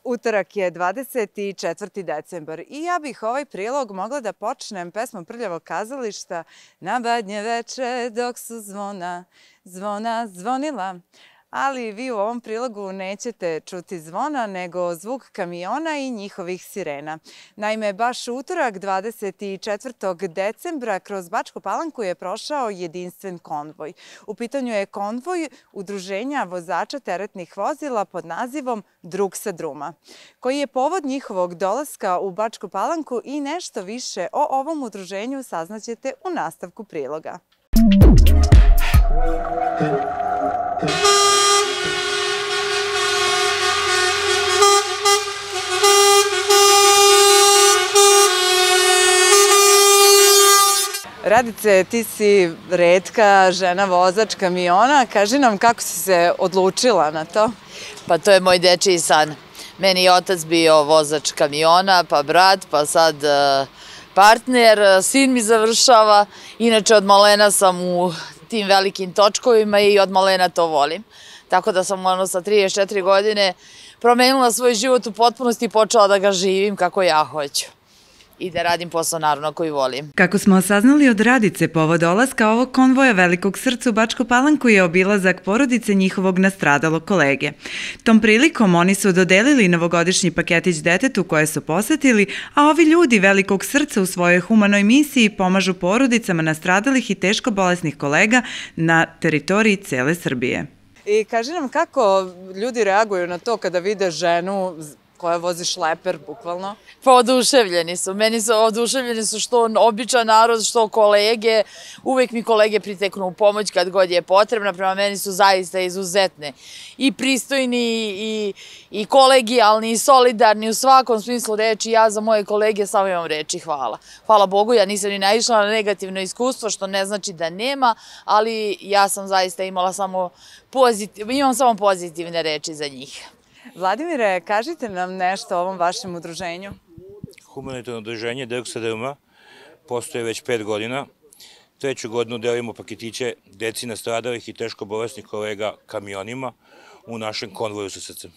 Utorak je 24. decembar i ja bih ovaj prilog mogla da počnem pesmom Prljavog kazališta Na badnje veče dok su zvona zvonila. Ali vi u ovom prilogu nećete čuti zvona, nego zvuk kamiona i njihovih sirena. Naime, baš utorak 24. decembra kroz Bačku Palanku je prošao jedinstven konvoj. U pitanju je konvoj Udruženja vozača teretnih vozila pod nazivom Drug sa druma, koji je povod njihovog dolaska u Bačku Palanku i nešto više o ovom udruženju saznaćete u nastavku priloga. Radice, ti si retka žena vozač kamiona. Kaži nam kako si se odlučila na to? Pa to je moj dečiji san. Meni je otac bio vozač kamiona, pa brat, pa sad partner, sin mi završava. Inače, od malena sam u tim velikim točkovima i od malena to volim. Tako da sam sa 34 godine promenila svoj život u potpunosti i počela da ga živim kako ja hoću. I da radim posao naravno koji volim. Kako smo saznali od Radice, povod dolaska ovog konvoja Velikog srca u Bačku Palanku je obilazak porodice njihovog nastradalog kolege. Tom prilikom oni su dodelili novogodišnji paketić detetu koje su posetili, a ovi ljudi Velikog srca u svojoj humanoj misiji pomažu porodicama nastradalih i teško bolesnih kolega na teritoriji cele Srbije. I kaži nam kako ljudi reaguju na to kada vide ženu koja vozi šleper, bukvalno? Pa oduševljeni su. Meni su oduševljeni su što običan narod, što kolege. Uvek mi kolege priteknu u pomoć kad god je potrebna. Prema meni su zaista izuzetne. I pristojni, i kolegijalni, i solidarni u svakom smislu reči. Ja za moje kolege samo imam reči hvala. Hvala Bogu, ja nisam ni naišla na negativno iskustvo, što ne znači da nema, ali ja sam zaista imala imam samo pozitivne reči za njih. Vladimire, kažite nam nešto o ovom vašem udruženju. Humanitarno udruženje Drug sa druma postoje već 5 godina. 3. godinu delimo paketiće deci nastradalih i teško bolesnih kolega kamionima u našem konvoju sa srcem.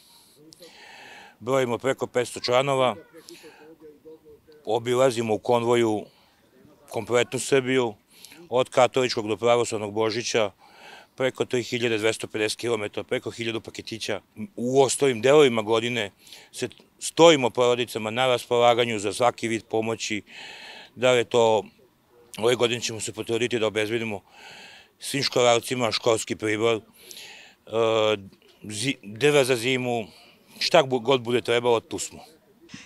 Brojimo preko 500 članova, obilazimo u konvoju kompletnu Srbiju, od katoličkog do pravoslavnog Božića, preko 3250 km, preko 1000 paketića. U ostalim delovima godine stojimo porodicama na raspolaganju za svaki vid pomoći. Da li je to, ove godine ćemo se potruditi da obezbedimo svim školarcima školski pribor, drva za zimu, šta god bude trebalo, tu smo.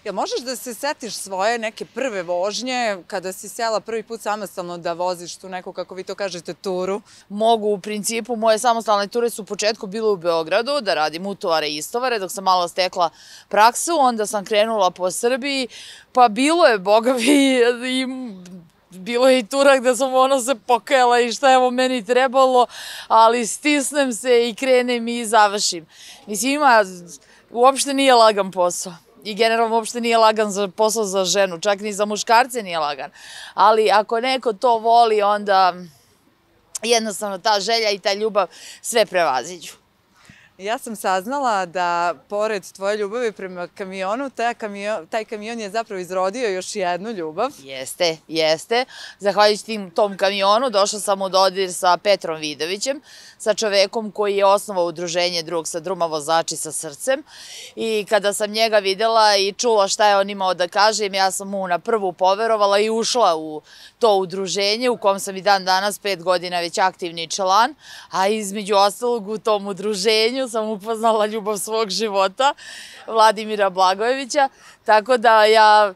Jel možeš da se setiš svoje neke prve vožnje kada si sjela prvi put samostalno da voziš tu neku, kako vi to kažete, turu? Mogu, u principu, moje samostalne ture su u početku bile u Beogradu, da radim utovare i istovare, dok sam malo stekla praksu, onda sam krenula po Srbiji, pa bilo je, boga mi, bilo je i tura gde sam se pokajala i šta je meni trebalo, ali stisnem se i krenem i završim. Mislim, uopšte nije lagan posao. I generalno uopšte nije lagan posao za ženu, čak ni za muškarce nije lagan. Ali ako neko to voli, onda jednostavno ta želja i ta ljubav sve prevaziđu. Ja sam saznala da, pored tvoje ljubavi prema kamionu, taj kamion je zapravo izrodio još jednu ljubav. Jeste, jeste. Zahvaljujući tom kamionu došla sam u dodir sa Petrom Vidovićem, sa čovekom koji je osnovao udruženje Drug sa druma vozači sa srcem. I kada sam njega videla i čula šta je on imao da kažem, ja sam mu na prvu poverovala i ušla u to udruženje u kom sam i dan danas 5 godina već aktivni član, a između ostalog u tom udruženju sam upoznala ljubav svog života, Vladimira Blagojevića, tako da ja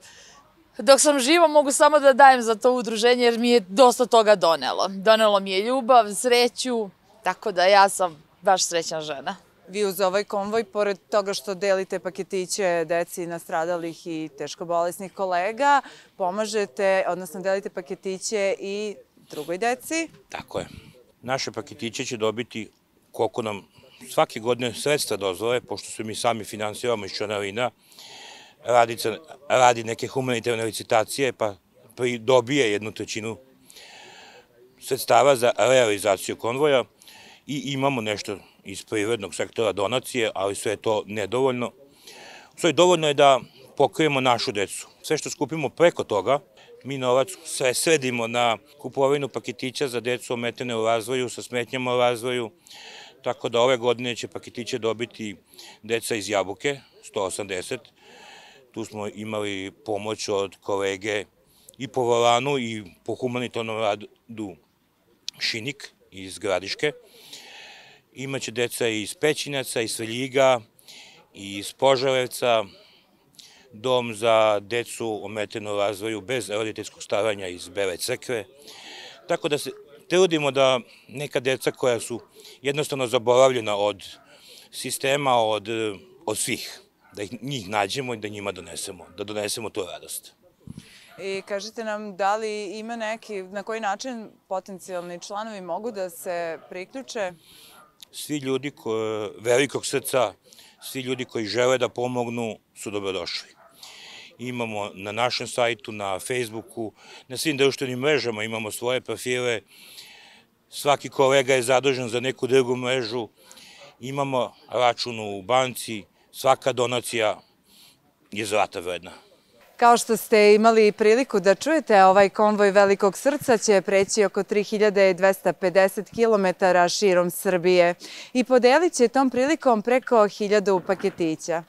dok sam živa mogu samo da dajem za to udruženje jer mi je dosta toga donelo. Donelo mi je ljubav, sreću, tako da ja sam baš srećna žena. Vi uz ovaj konvoj, pored toga što delite paketiće deci nastradalih i teško bolesnih kolega, pomažete, odnosno delite paketiće i drugoj deci? Tako je. Naše paketiće će dobiti koliko nam svake godine sredstva dozvole, pošto se mi sami finansiramo iz članarina, radi neke humanitarne licitacije, pa dobije 1/3 sredstava za realizaciju konvoja i imamo nešto iz privrednog sektora donacije, ali sve je to nedovoljno. Sve dovoljno je da pokrijemo našu decu. Sve što skupimo preko toga, mi novac sve sredimo na kupovinu paketića za decu ometene u razvoju, sa smetnjama u razvoju, tako da ove godine će paketiće dobiti deca iz Jabuke, 180. Tu smo imali pomoć od kolege i po volanu i po humanitarnom radu Šinik iz Gradiške. Imaće deca iz Pećinaca, iz Svrljiga, iz Požarevca, dom za decu ometenu u razvoju bez roditeljskog staranja iz Bele Crkve. Tako da se trudimo da neka deca koja su jednostavno zaboravljena od sistema, od svih, da njih nađemo i da njima donesemo tu radost. I kažite nam, da li ima neki, na koji način potencijalni članovi mogu da se priključe? Svi ljudi velikog srca, svi ljudi koji žele da pomognu su dobrodošli. Imamo na našem sajtu, na Facebooku, na svim društvenim mrežama imamo svoje profile. Svaki kolega je zadužen za neku drugu mrežu. Imamo račun u banci, svaka donacija je zlata vredna. Kao što ste imali priliku da čujete, ovaj konvoj Velikog srca će preći oko 3250 km širom Srbije i podelit će tom prilikom preko 1000 paketića.